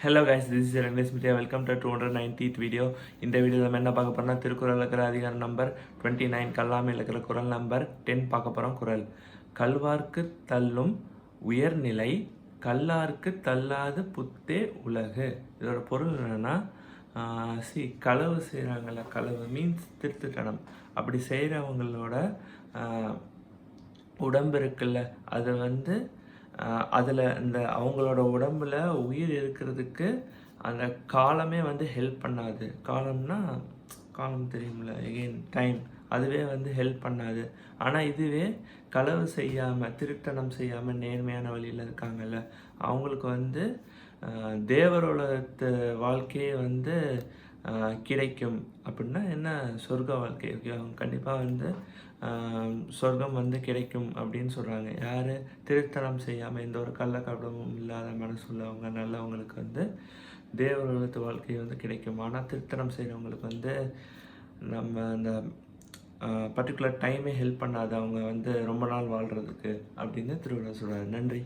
Hello guys, this is Rangesh Mithya. Welcome to 290th வீடியோ. இந்த video நம்ம என்ன பார்க்க போறோம்னா, திருக்குறள் இருக்கிற அதிகாரம் நம்பர் 29, கல்லாமையில் இருக்கிற குறள் நம்பர் 10 பார்க்க போகிறோம். குறள்: கல்வார்க்கு தள்ளும் உயர்நிலை, கல்லார்க்கு தள்ளாது புத்தே உலகு. இதோட பொருள் என்னென்னா, களவு செய்கிறாங்கள, களவு மீன்ஸ் திருட்டுத்தனம். அப்படி செய்கிறவங்களோட உடம்பு இருக்குல்ல, அதை அதில் இந்த அவங்களோட உடம்புல உயிர் இருக்கிறதுக்கு அந்த காலமே ஹெல்ப் பண்ணாது. காலம் தெரியும்ல, எகெயின் டைம், அதுவே ஹெல்ப் பண்ணாது. ஆனால் இதுவே களவு செய்யாமல், திருட்டனம் செய்யாமல் நேர்மையான வழியில் இருக்காங்கல்ல, அவங்களுக்கு தேவரோட வாழ்க்கையே கிடைக்கும். அப்படின்னா என்ன? சொர்க்க வாழ்க்கை. ஓகே, அவங்க கண்டிப்பாக சொர்க்கம் கிடைக்கும் அப்படின்னு சொல்கிறாங்க. யார்? திருத்தனம் செய்யாமல், எந்த ஒரு கள்ளக்கபடமும் இல்லாத மனசு உள்ளவங்க, நல்லவங்களுக்கு தேவரோட வாழ்க்கை கிடைக்கும். ஆனால் திருத்தனம் செய்கிறவங்களுக்கு நம்ம அந்த பர்டிகுலர் டைமே ஹெல்ப் பண்ணாது, அவங்க ரொம்ப நாள் வாழ்கிறதுக்கு அப்படின்னு திருவள்ளுவர் சொல்கிறார். நன்றி.